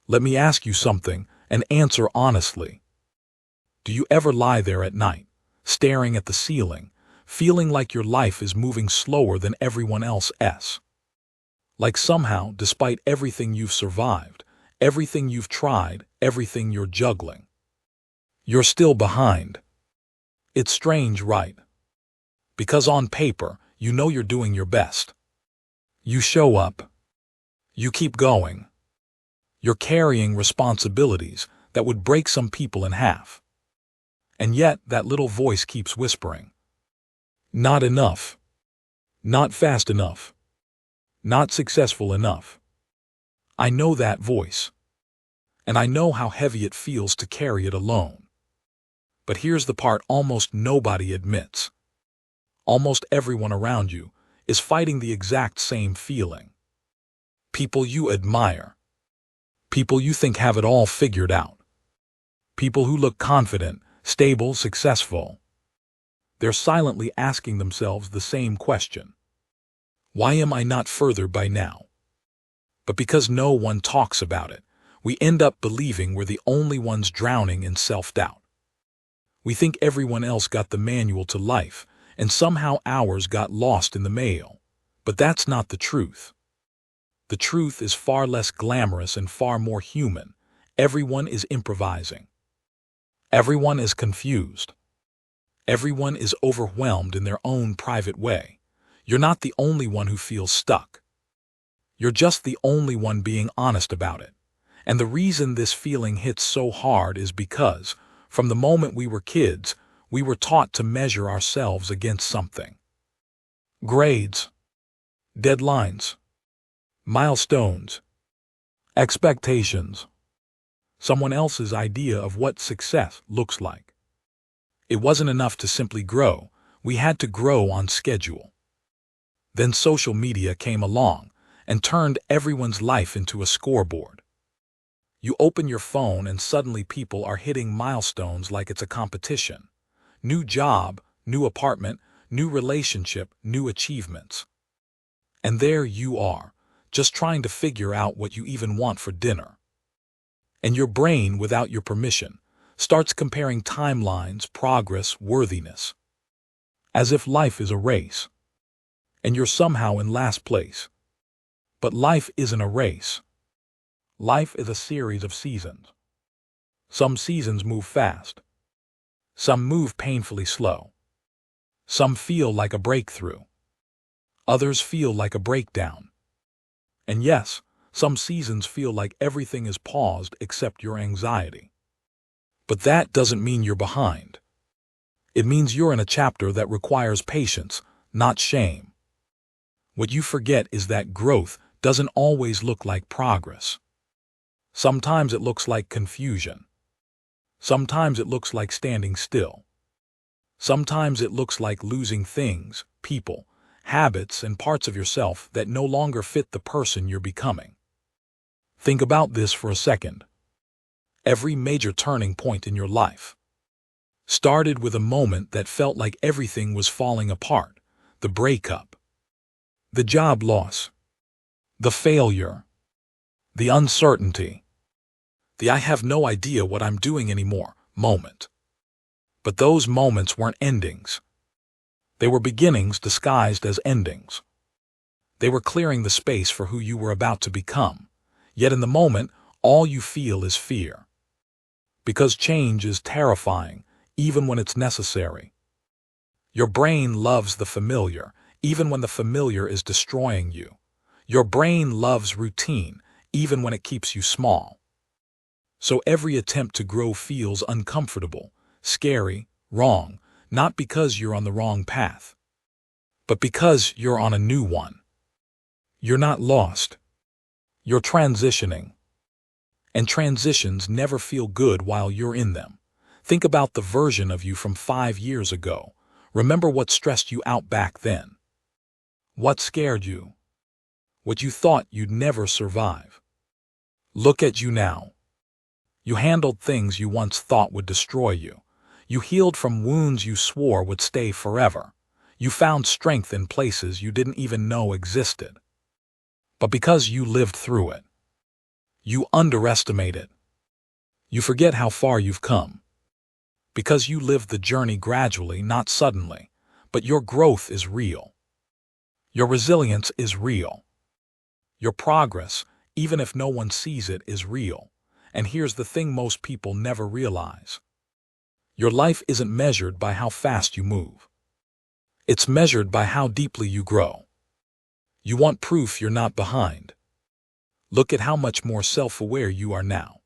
Let me ask you something and answer honestly. Do you ever lie there at night, staring at the ceiling, feeling like your life is moving slower than everyone else's? Like somehow, despite everything you've survived, everything you've tried, everything you're juggling, you're still behind. It's strange, right? Because on paper, you know you're doing your best. You show up. You keep going. You're carrying responsibilities that would break some people in half. And yet, that little voice keeps whispering. Not enough. Not fast enough. Not successful enough. I know that voice. And I know how heavy it feels to carry it alone. But here's the part almost nobody admits. Almost everyone around you is fighting the exact same feeling. People you admire. People you think have it all figured out. People who look confident, stable, successful. They're silently asking themselves the same question. Why am I not further by now? But because no one talks about it, we end up believing we're the only ones drowning in self-doubt. We think everyone else got the manual to life, and somehow ours got lost in the mail. But that's not the truth. The truth is far less glamorous and far more human. Everyone is improvising. Everyone is confused. Everyone is overwhelmed in their own private way. You're not the only one who feels stuck. You're just the only one being honest about it. And the reason this feeling hits so hard is because, from the moment we were kids, we were taught to measure ourselves against something. Grades, deadlines, milestones, expectations, someone else's idea of what success looks like. It wasn't enough to simply grow, we had to grow on schedule. Then social media came along and turned everyone's life into a scoreboard. You open your phone and suddenly people are hitting milestones like it's a competition. New job, new apartment, new relationship, new achievements. And there you are, just trying to figure out what you even want for dinner. And your brain, without your permission, starts comparing timelines, progress, worthiness. As if life is a race. And you're somehow in last place. But life isn't a race. Life is a series of seasons. Some seasons move fast. Some move painfully slow. Some feel like a breakthrough. Others feel like a breakdown. And yes, some seasons feel like everything is paused except your anxiety. But that doesn't mean you're behind. It means you're in a chapter that requires patience, not shame. What you forget is that growth doesn't always look like progress. Sometimes it looks like confusion. Sometimes it looks like standing still. Sometimes it looks like losing things, people, habits, and parts of yourself that no longer fit the person you're becoming. Think about this for a second. Every major turning point in your life started with a moment that felt like everything was falling apart. The breakup, the job loss, the failure, the uncertainty, the I have no idea what I'm doing anymore moment. But those moments weren't endings. They were beginnings disguised as endings. They were clearing the space for who you were about to become. Yet in the moment, all you feel is fear. Because change is terrifying, even when it's necessary. Your brain loves the familiar, even when the familiar is destroying you. Your brain loves routine, even when it keeps you small. So every attempt to grow feels uncomfortable, scary, wrong, not because you're on the wrong path, but because you're on a new one. You're not lost. You're transitioning. And transitions never feel good while you're in them. Think about the version of you from 5 years ago. Remember what stressed you out back then. What scared you? What you thought you'd never survive. Look at you now. You handled things you once thought would destroy you. You healed from wounds you swore would stay forever. You found strength in places you didn't even know existed. But because you lived through it, You underestimate it. You forget how far you've come. Because you live the journey gradually, not suddenly, but your growth is real. Your resilience is real. Your progress, even if no one sees it, is real. And here's the thing most people never realize. Your life isn't measured by how fast you move. It's measured by how deeply you grow. You want proof you're not behind? Look at how much more self-aware you are now.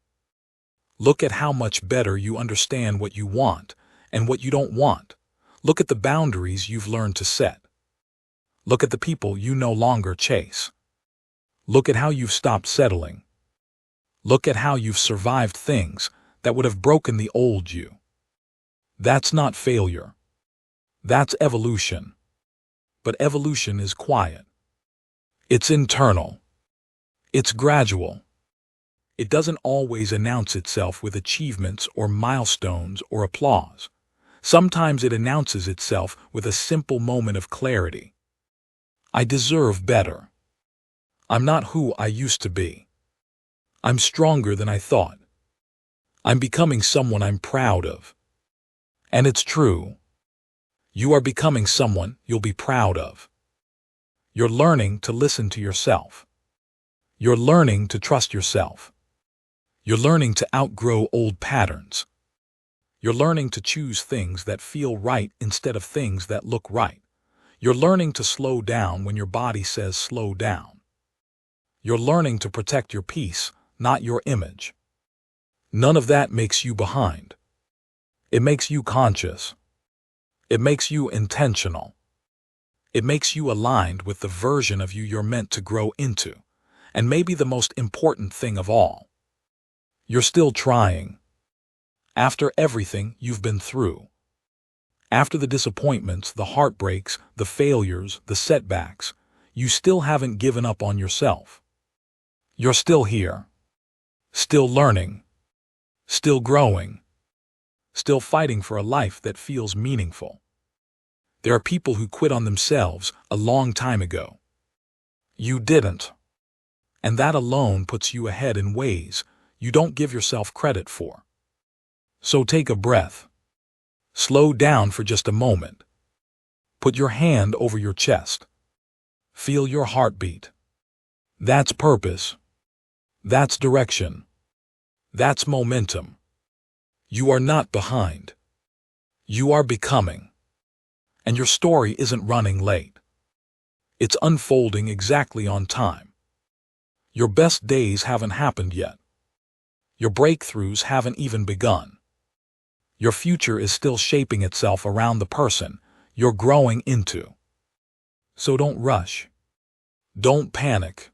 Look at how much better you understand what you want and what you don't want. Look at the boundaries you've learned to set. Look at the people you no longer chase. Look at how you've stopped settling. Look at how you've survived things that would have broken the old you. That's not failure. That's evolution. But evolution is quiet. It's internal. It's gradual. It doesn't always announce itself with achievements or milestones or applause. Sometimes it announces itself with a simple moment of clarity. I deserve better. I'm not who I used to be. I'm stronger than I thought. I'm becoming someone I'm proud of. And it's true. You are becoming someone you'll be proud of. You're learning to listen to yourself. You're learning to trust yourself. You're learning to outgrow old patterns. You're learning to choose things that feel right instead of things that look right. You're learning to slow down when your body says slow down. You're learning to protect your peace, not your image. None of that makes you behind. It makes you conscious. It makes you intentional. It makes you aligned with the version of you you're meant to grow into. And maybe the most important thing of all, you're still trying. After everything you've been through. After the disappointments, the heartbreaks, the failures, the setbacks, you still haven't given up on yourself. You're still here. Still learning. Still growing. Still fighting for a life that feels meaningful. There are people who quit on themselves a long time ago. You didn't. And that alone puts you ahead in ways you don't give yourself credit for. So take a breath. Slow down for just a moment. Put your hand over your chest. Feel your heartbeat. That's purpose. That's direction. That's momentum. You are not behind. You are becoming. And your story isn't running late. It's unfolding exactly on time. Your best days haven't happened yet. Your breakthroughs haven't even begun. Your future is still shaping itself around the person you're growing into. So don't rush. Don't panic.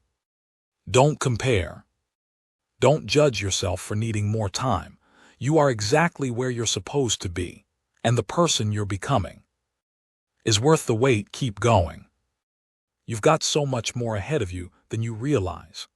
Don't compare. Don't judge yourself for needing more time. You are exactly where you're supposed to be, and the person you're becoming is worth the wait. Keep going. You've got so much more ahead of you than you realize.